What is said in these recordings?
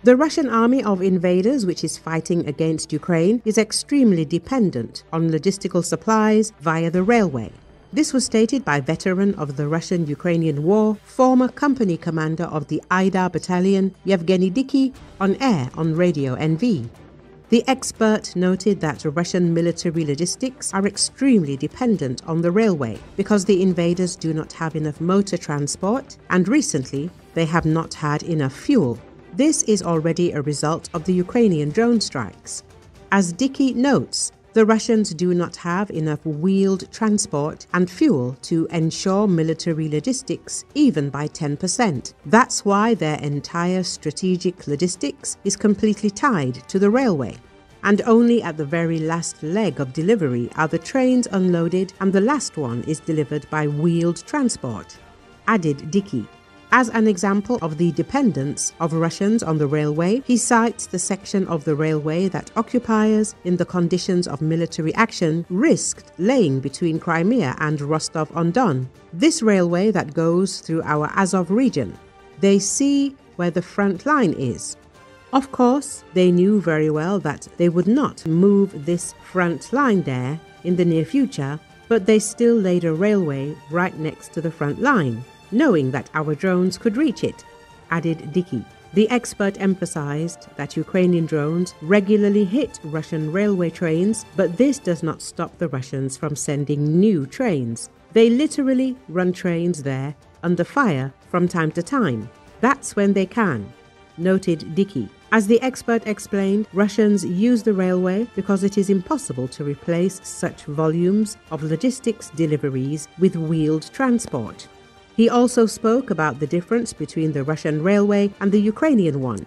The Russian army of invaders, which is fighting against Ukraine, is extremely dependent on logistical supplies via the railway. This was stated by veteran of the Russian-Ukrainian war, former company commander of the Aidar battalion, Yevgeny Diky, on air on Radio NV. The expert noted that Russian military logistics are extremely dependent on the railway because the invaders do not have enough motor transport, and recently they have not had enough fuel. This is already a result of the Ukrainian drone strikes. As Diky notes, the Russians do not have enough wheeled transport and fuel to ensure military logistics even by 10%. That's why their entire strategic logistics is completely tied to the railway. And only at the very last leg of delivery are the trains unloaded, and the last one is delivered by wheeled transport, added Diky. As an example of the dependence of Russians on the railway, he cites the section of the railway that occupiers, in the conditions of military action, risked laying between Crimea and Rostov-on-Don. This railway that goes through our Azov region. They see where the front line is. Of course, they knew very well that they would not move this front line there in the near future, but they still laid a railway right next to the front line, knowing that our drones could reach it, added Diky. The expert emphasized that Ukrainian drones regularly hit Russian railway trains, but this does not stop the Russians from sending new trains. They literally run trains there under fire from time to time. That's when they can, noted Diky. As the expert explained, Russians use the railway because it is impossible to replace such volumes of logistics deliveries with wheeled transport. He also spoke about the difference between the Russian railway and the Ukrainian one.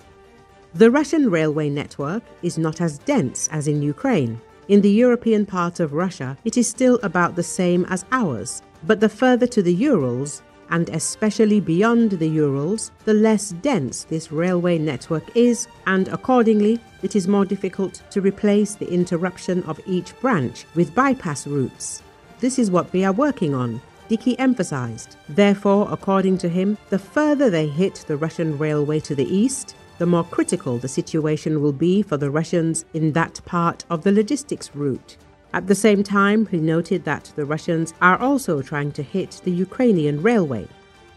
The Russian railway network is not as dense as in Ukraine. In the European part of Russia, it is still about the same as ours, but the further to the Urals, and especially beyond the Urals, the less dense this railway network is, and accordingly, it is more difficult to replace the interruption of each branch with bypass routes. This is what we are working on, Diky emphasized. Therefore, according to him, the further they hit the Russian railway to the east, the more critical the situation will be for the Russians in that part of the logistics route. At the same time, he noted that the Russians are also trying to hit the Ukrainian railway.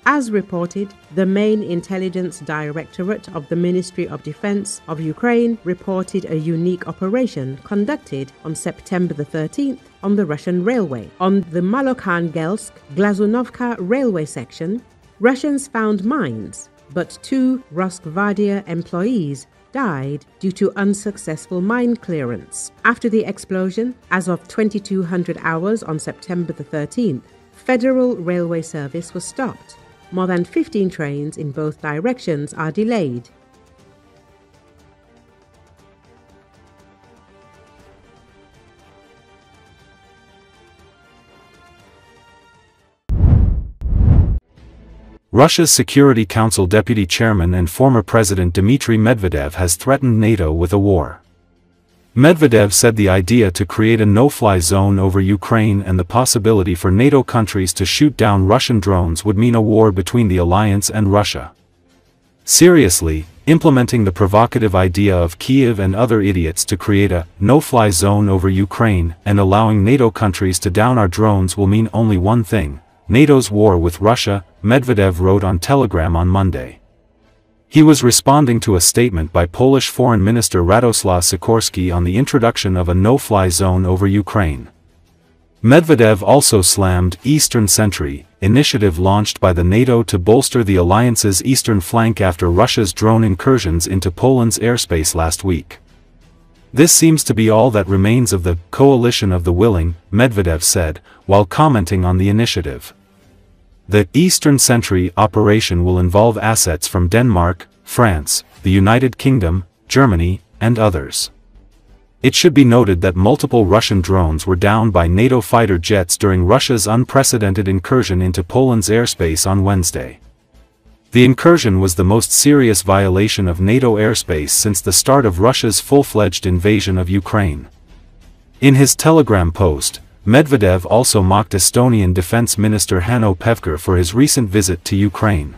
As reported, the main intelligence directorate of the Ministry of Defense of Ukraine reported a unique operation conducted on September the 13th on the Russian railway. On the Malokhangelsk-Glazunovka railway section, Russians found mines, but 2 Rosgvardia employees died due to unsuccessful mine clearance. After the explosion, as of 2200 hours on September the 13th, Federal Railway service was stopped. More than 15 trains in both directions are delayed. Russia's Security Council Deputy Chairman and former President Dmitry Medvedev has threatened NATO with a war. Medvedev said the idea to create a no-fly zone over Ukraine and the possibility for NATO countries to shoot down Russian drones would mean a war between the alliance and Russia. Seriously, implementing the provocative idea of Kiev and other idiots to create a no-fly zone over Ukraine and allowing NATO countries to down our drones will mean only one thing: NATO's war with Russia, Medvedev wrote on Telegram on Monday. He was responding to a statement by Polish Foreign Minister Radoslaw Sikorski on the introduction of a no-fly zone over Ukraine. Medvedev also slammed Eastern Sentry, initiative launched by the NATO to bolster the alliance's eastern flank after Russia's drone incursions into Poland's airspace last week. This seems to be all that remains of the coalition of the willing, Medvedev said, while commenting on the initiative. The Eastern Sentry operation will involve assets from Denmark, France, the United Kingdom, Germany, and others. It should be noted that multiple Russian drones were downed by NATO fighter jets during Russia's unprecedented incursion into Poland's airspace on Wednesday. The incursion was the most serious violation of NATO airspace since the start of Russia's full-fledged invasion of Ukraine. In his Telegram post, Medvedev also mocked Estonian Defense Minister Hanno Pevkur for his recent visit to Ukraine.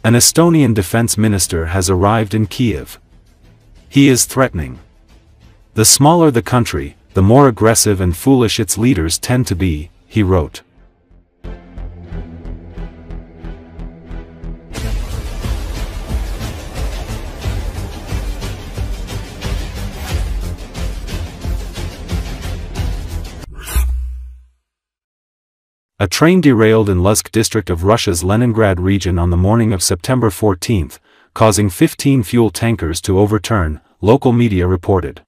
An Estonian defense minister has arrived in Kiev. He is threatening. The smaller the country, the more aggressive and foolish its leaders tend to be, he wrote. A train derailed in Lutsk district of Russia's Leningrad region on the morning of September 14, causing 15 fuel tankers to overturn, local media reported.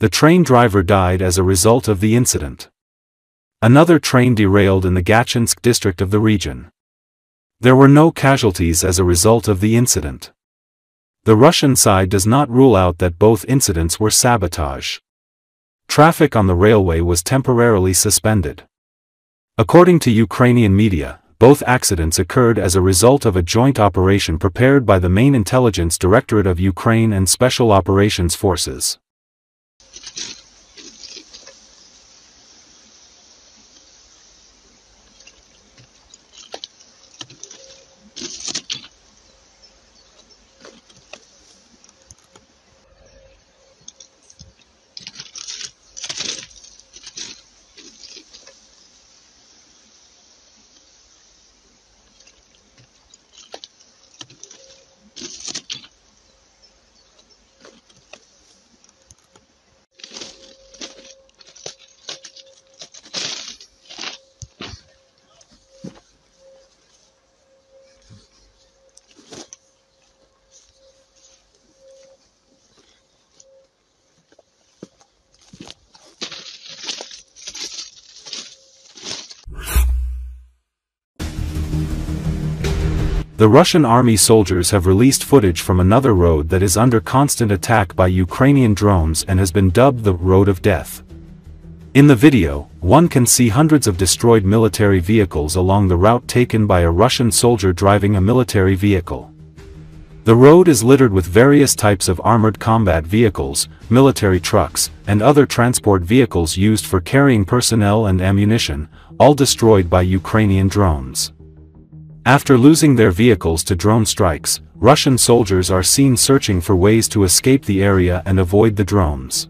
The train driver died as a result of the incident. Another train derailed in the Gachinsk district of the region. There were no casualties as a result of the incident. The Russian side does not rule out that both incidents were sabotage. Traffic on the railway was temporarily suspended. According to Ukrainian media, both accidents occurred as a result of a joint operation prepared by the main intelligence directorate of Ukraine and Special Operations Forces. The Russian army soldiers have released footage from another road that is under constant attack by Ukrainian drones and has been dubbed the Road of Death. In the video, one can see hundreds of destroyed military vehicles along the route taken by a Russian soldier driving a military vehicle. The road is littered with various types of armored combat vehicles, military trucks, and other transport vehicles used for carrying personnel and ammunition, all destroyed by Ukrainian drones. After losing their vehicles to drone strikes, Russian soldiers are seen searching for ways to escape the area and avoid the drones.